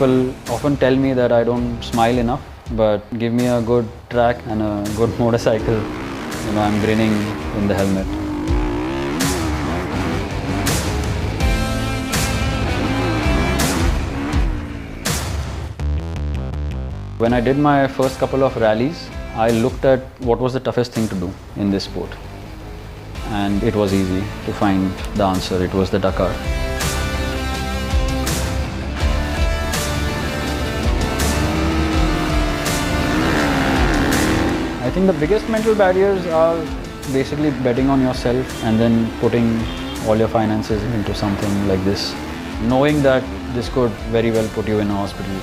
People often tell me that I don't smile enough, but give me a good track and a good motorcycle, I'm grinning in the helmet. When I did my first couple of rallies, I looked at what was the toughest thing to do in this sport. And it was easy to find the answer. It was the Dakar. I think the biggest mental barriers are basically betting on yourself and then putting all your finances into something like this, knowing that this could very well put you in a hospital.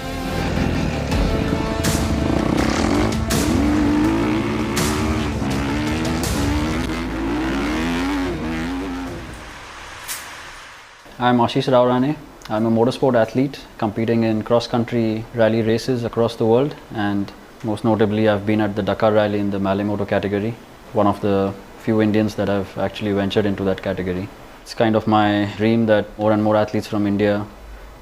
I'm Ashish Raorane. I'm a motorsport athlete competing in cross-country rally races across the world, and most notably I've been at the Dakar rally in the Malay Moto category, one of the few Indians that have actually ventured into that category. It's kind of my dream that more and more athletes from India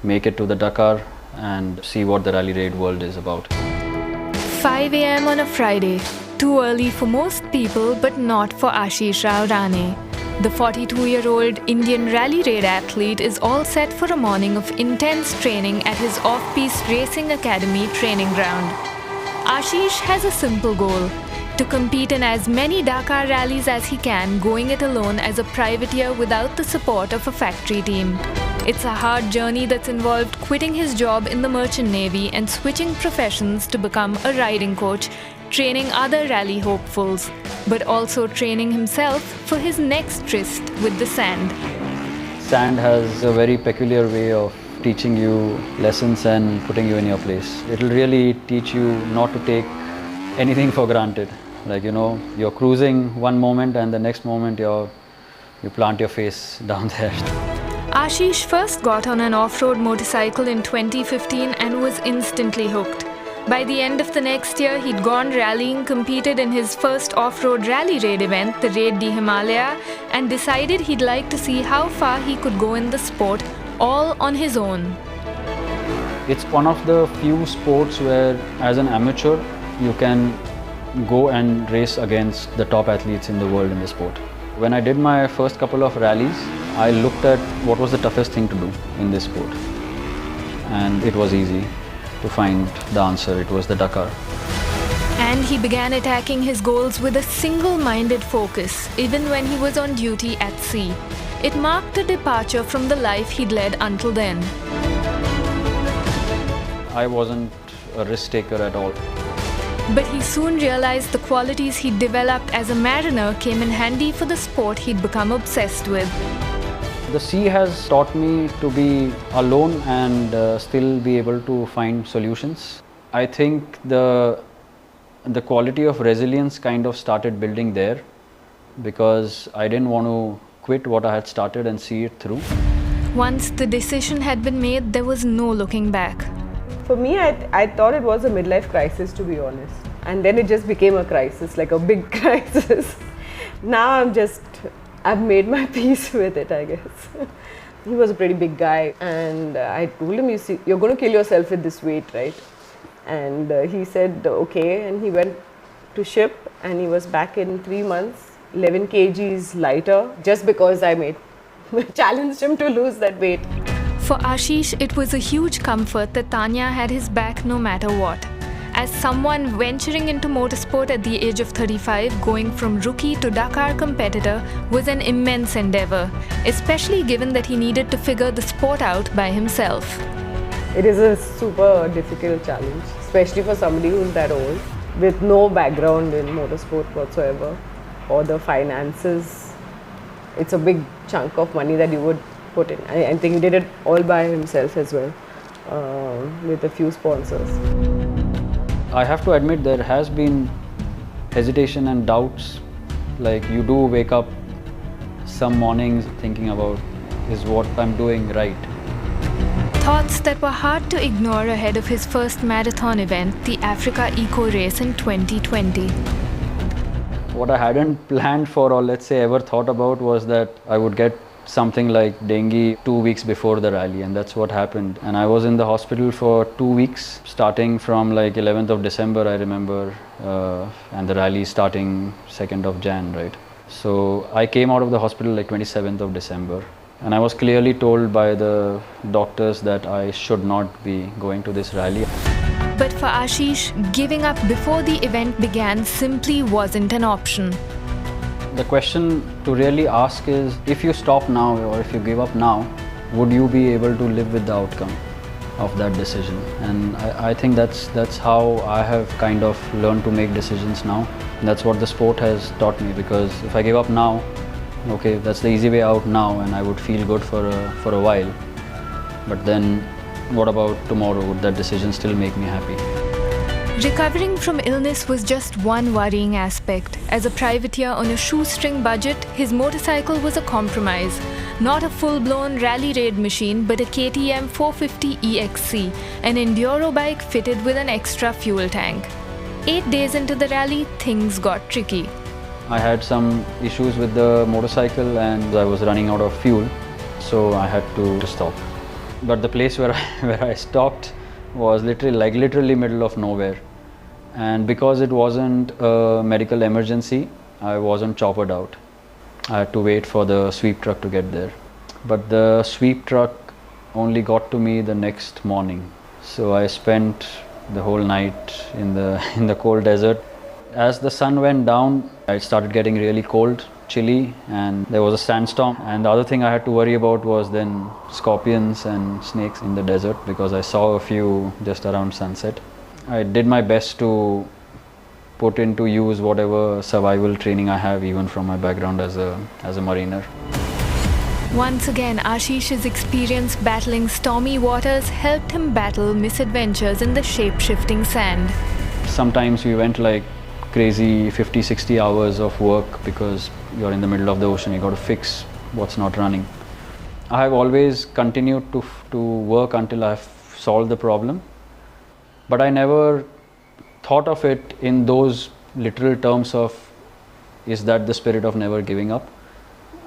make it to the Dakar and see what the rally raid world is about. 5 a.m. on a Friday. Too early for most people, but not for Ashish Raorane. The 42-year-old Indian rally raid athlete is all set for a morning of intense training at his off-piste racing academy training ground. Ashish has a simple goal: to compete in as many Dakar rallies as he can, going it alone as a privateer without the support of a factory team. It's a hard journey that's involved quitting his job in the Merchant Navy and switching professions to become a riding coach, training other rally hopefuls, but also training himself for his next tryst with the sand. Sand has a very peculiar way of teaching you lessons and putting you in your place. It'll really teach you not to take anything for granted. Like, you're cruising one moment and the next moment you plant your face down there. Ashish first got on an off-road motorcycle in 2015 and was instantly hooked. By the end of the next year, he'd gone rallying, competed in his first off-road rally raid event, the Raid di Himalaya, and decided he'd like to see how far he could go in the sport, all on his own. It's one of the few sports where, as an amateur, you can go and race against the top athletes in the world in the sport. When I did my first couple of rallies, I looked at what was the toughest thing to do in this sport. And it was easy to find the answer. It was the Dakar. And he began attacking his goals with a single-minded focus, even when he was on duty at sea. It marked a departure from the life he'd led until then. I wasn't a risk taker at all. But he soon realized the qualities he'd developed as a mariner came in handy for the sport he'd become obsessed with. The sea has taught me to be alone and still be able to find solutions. I think the quality of resilience kind of started building there, because I didn't want to quit what I had started and see it through. Once the decision had been made, there was no looking back. For me, I thought it was a midlife crisis, to be honest. And then it just became a crisis, like a big crisis. Now I've made my peace with it, I guess. He was a pretty big guy, and I told him, you see, you're going to kill yourself with this weight, right? And he said, okay, and he went to ship, and he was back in 3 months, 11 kgs lighter, just because I challenged him to lose that weight. For Ashish, it was a huge comfort that Tanya had his back no matter what. As someone venturing into motorsport at the age of 35, going from rookie to Dakar competitor was an immense endeavor, especially given that he needed to figure the sport out by himself. It is a super difficult challenge, especially for somebody who's that old, with no background in motorsport whatsoever, or the finances. It's a big chunk of money that you would put in. I think he did it all by himself as well, with a few sponsors. I have to admit, there has been hesitation and doubts. Like, you do wake up some mornings thinking about, is what I'm doing right? Thoughts that were hard to ignore ahead of his first marathon event, the Africa Eco Race in 2020. What I hadn't planned for, or let's say ever thought about, was that I would get something like dengue 2 weeks before the rally, and that's what happened. And I was in the hospital for 2 weeks, starting from like 11th of December, I remember, and the rally starting 2nd of Jan, right? So I came out of the hospital like 27th of December, and I was clearly told by the doctors that I should not be going to this rally. But for Ashish, giving up before the event began simply wasn't an option. The question to really ask is, if you stop now or if you give up now, would you be able to live with the outcome of that decision? And I think that's how I have kind of learned to make decisions now. That's what the sport has taught me, because if I give up now, okay, that's the easy way out now, and I would feel good for a while. But then what about tomorrow? Would that decision still make me happy? Recovering from illness was just one worrying aspect. As a privateer on a shoestring budget, his motorcycle was a compromise. Not a full-blown rally raid machine, but a KTM 450 EXC, an enduro bike fitted with an extra fuel tank. 8 days into the rally, things got tricky. I had some issues with the motorcycle and I was running out of fuel, so I had to stop. But the place where I stopped was literally middle of nowhere. And because it wasn't a medical emergency, I wasn't choppered out. I had to wait for the sweep truck to get there. But the sweep truck only got to me the next morning. So I spent the whole night in the cold desert. As the sun went down, it started getting really cold, chilly, and there was a sandstorm. And the other thing I had to worry about was then scorpions and snakes in the desert, because I saw a few just around sunset. I did my best to put into use whatever survival training I have, even from my background as a mariner. Once again, Ashish's experience battling stormy waters helped him battle misadventures in the shape-shifting sand. Sometimes we went like crazy 50-60 hours of work because you're in the middle of the ocean, you got to fix what's not running. I have always continued to work until I've solved the problem, but I never thought of it in those literal terms of, is that the spirit of never giving up?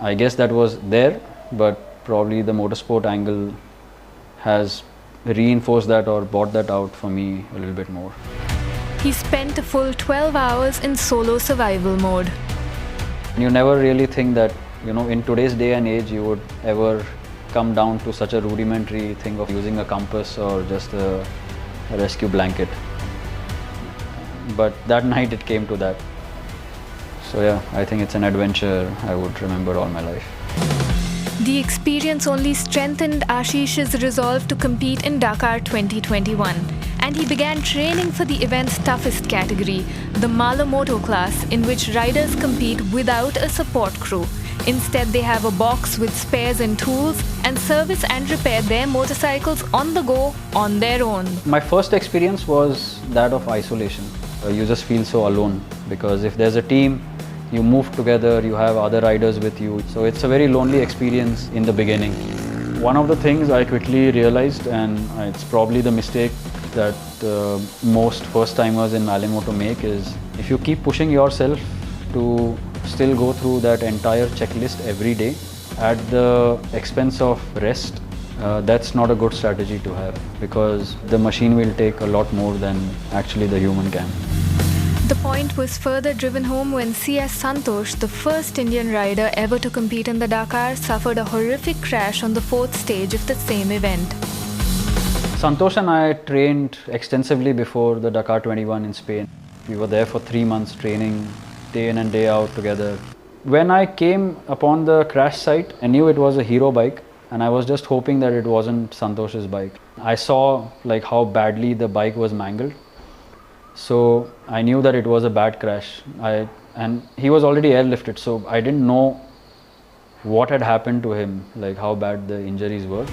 I guess that was there, but probably the motorsport angle has reinforced that or brought that out for me a little bit more. He spent a full 12 hours in solo survival mode. You never really think that, in today's day and age, you would ever come down to such a rudimentary thing of using a compass or just a rescue blanket. But that night it came to that. So yeah, I think it's an adventure I would remember all my life. The experience only strengthened Ashish's resolve to compete in Dakar 2021, and he began training for the event's toughest category, the Moto class, in which riders compete without a support crew. Instead, they have a box with spares and tools and service and repair their motorcycles on the go on their own. My first experience was that of isolation. You just feel so alone, because if there's a team, you move together, you have other riders with you. So it's a very lonely experience in the beginning. One of the things I quickly realized, and it's probably the mistake that most first-timers in Moto make, is if you keep pushing yourself to still go through that entire checklist every day at the expense of rest, that's not a good strategy to have, because the machine will take a lot more than actually the human can. The point was further driven home when CS Santosh, the first Indian rider ever to compete in the Dakar, suffered a horrific crash on the 4th stage of the same event. Santosh and I trained extensively before the Dakar 21 in Spain. We were there for 3 months training day in and day out together. When I came upon the crash site, I knew it was a hero bike, and I was just hoping that it wasn't Santosh's bike. I saw like how badly the bike was mangled. So I knew that it was a bad crash. And he was already airlifted, so I didn't know what had happened to him, like how bad the injuries were.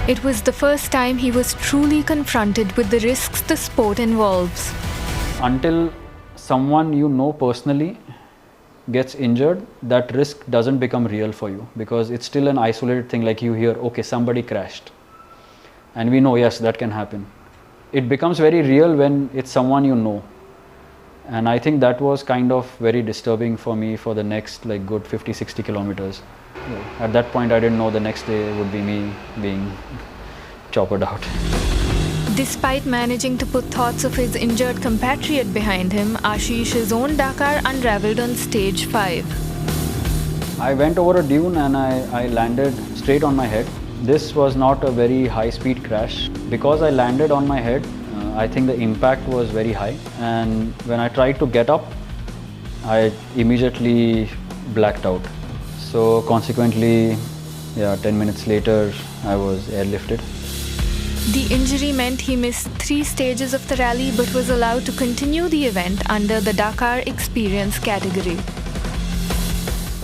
It was the first time he was truly confronted with the risks the sport involves. Until someone you know personally gets injured, that risk doesn't become real for you, because it's still an isolated thing. Like you hear, okay, somebody crashed, and we know, yes, that can happen. It becomes very real when it's someone you know, And I think that was kind of very disturbing for me for the next like good 50-60 kilometers. At that point I didn't know the next day would be me being choppered out. Despite managing to put thoughts of his injured compatriot behind him, Ashish's own Dakar unraveled on stage 5. I went over a dune and I landed straight on my head. This was not a very high speed crash. Because I landed on my head, I think the impact was very high, and when I tried to get up, I immediately blacked out. So consequently, 10 minutes later, I was airlifted. The injury meant he missed 3 stages of the rally but was allowed to continue the event under the Dakar Experience category.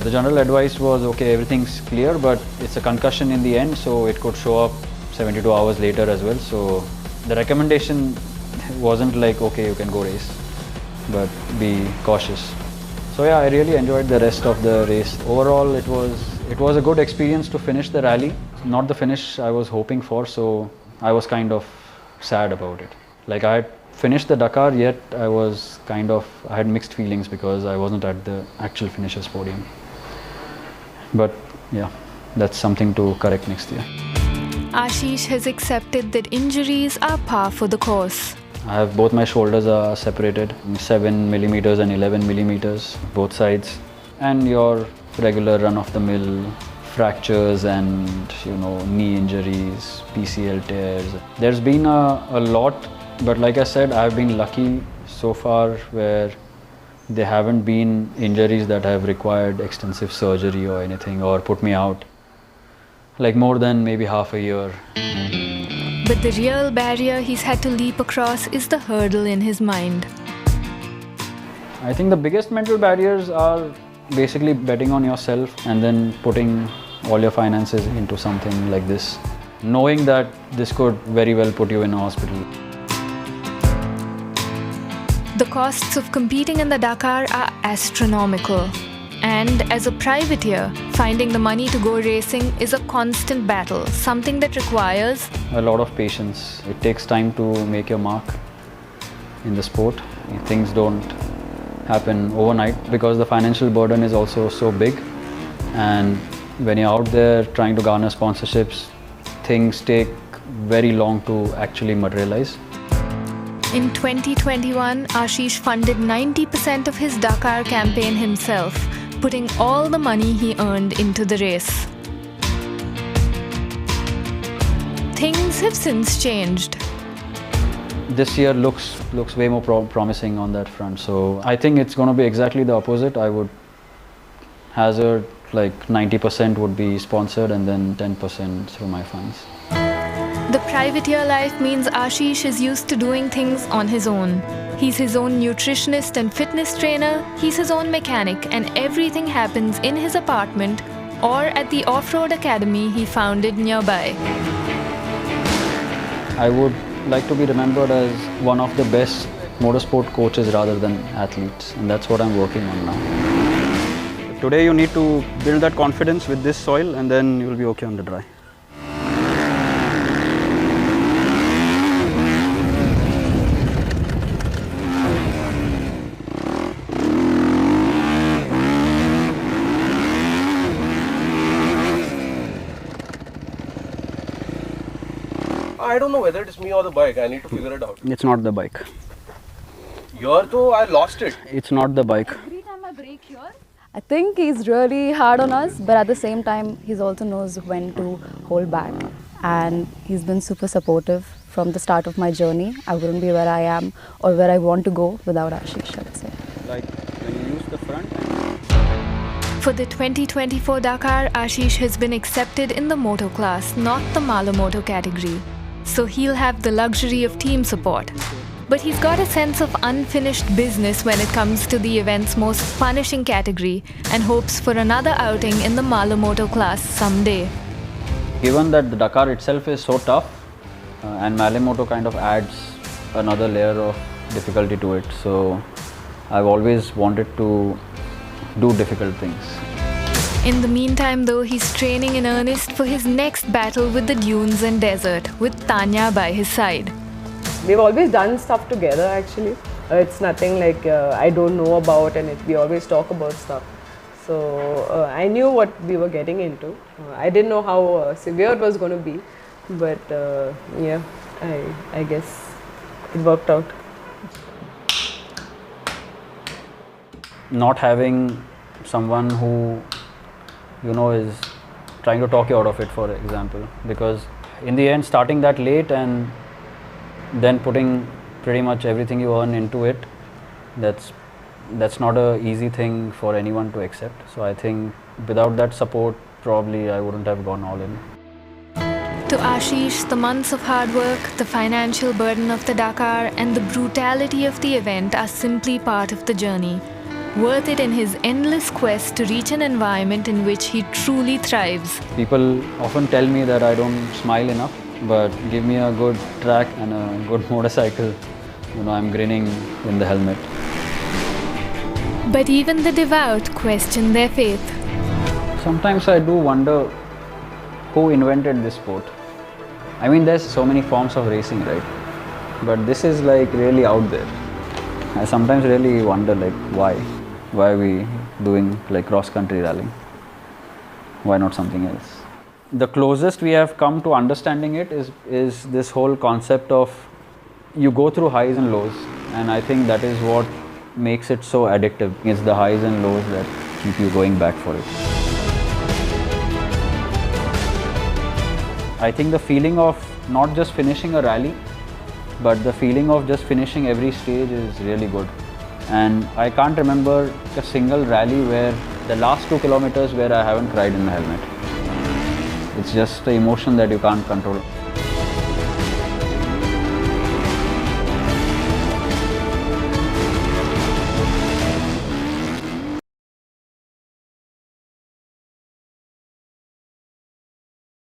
The general advice was, okay, everything's clear, but it's a concussion in the end, so it could show up 72 hours later as well. So the recommendation wasn't like, okay, you can go race, but be cautious. So yeah, I really enjoyed the rest of the race. Overall, it was a good experience to finish the rally. Not the finish I was hoping for, so I was kind of sad about it. Like, I had finished the Dakar, yet I had mixed feelings because I wasn't at the actual finishers podium. But yeah, that's something to correct next year. Ashish has accepted that injuries are par for the course. I have both my shoulders are separated, 7 millimeters and 11 millimeters, both sides. And your regular run-of-the-mill fractures and knee injuries, PCL tears. There's been a lot, but like I said, I've been lucky so far where there haven't been injuries that have required extensive surgery or anything, or put me out like more than maybe half a year. But the real barrier he's had to leap across is the hurdle in his mind. I think the biggest mental barriers are basically betting on yourself and then putting all your finances into something like this, knowing that this could very well put you in a hospital. The costs of competing in the Dakar are astronomical. And as a privateer, finding the money to go racing is a constant battle, something that requires a lot of patience. It takes time to make your mark in the sport. Things don't happen overnight because the financial burden is also so big. And when you're out there trying to garner sponsorships, things take very long to actually materialize. In 2021, Ashish funded 90% of his Dakar campaign himself, putting all the money he earned into the race. Things have since changed. This year looks way more promising on that front. So I think it's going to be exactly the opposite. I would hazard like 90% would be sponsored and then 10% through my funds. The privateer life means Ashish is used to doing things on his own. He's his own nutritionist and fitness trainer, he's his own mechanic, and everything happens in his apartment or at the off-road academy he founded nearby. I would like to be remembered as one of the best motorsport coaches rather than athletes, and that's what I'm working on now. Today you need to build that confidence with this soil, and then you will be okay on the dry. I don't know whether it's me or the bike. I need to figure it out. It's not the bike. Here though, I lost it. It's not the bike. Every time I brake here, I think he's really hard on us, but at the same time, he also knows when to hold back. And he's been super supportive from the start of my journey. I wouldn't be where I am or where I want to go without Ashish, I'd say. Like when you use the front. For the 2024 Dakar, Ashish has been accepted in the moto class, not the Malo-Moto category. So he'll have the luxury of team support. But he's got a sense of unfinished business when it comes to the event's most punishing category and hopes for another outing in the Malo-Moto class someday. Given that the Dakar itself is so tough and Malo-Moto kind of adds another layer of difficulty to it, so I've always wanted to do difficult things. In the meantime though, he's training in earnest for his next battle with the dunes and desert, with Tanya by his side. We've always done stuff together actually. It's nothing like I don't know about, and we always talk about stuff. So I knew what we were getting into. I didn't know how severe it was going to be, but yeah, I guess it worked out. Not having someone who is trying to talk you out of it, for example, because in the end, starting that late and then putting pretty much everything you earn into it, that's not a easy thing for anyone to accept. So I think without that support, probably I wouldn't have gone all in. To Ashish, the months of hard work, the financial burden of the Dakar, and the brutality of the event are simply part of the journey, worth it in his endless quest to reach an environment in which he truly thrives. People often tell me that I don't smile enough, but give me a good track and a good motorcycle, I'm grinning in the helmet. But even the devout question their faith. Sometimes I do wonder who invented this sport. I mean, there's so many forms of racing, right? But this is like really out there. I sometimes really wonder like why are we doing like cross-country rallying? Why not something else? The closest we have come to understanding it is this whole concept of you go through highs and lows, and I think that is what makes it so addictive. It's the highs and lows that keep you going back for it. I think the feeling of not just finishing a rally, but the feeling of just finishing every stage is really good. And I can't remember a single rally where the last 2 kilometers where I haven't cried in the helmet. It's just the emotion that you can't control.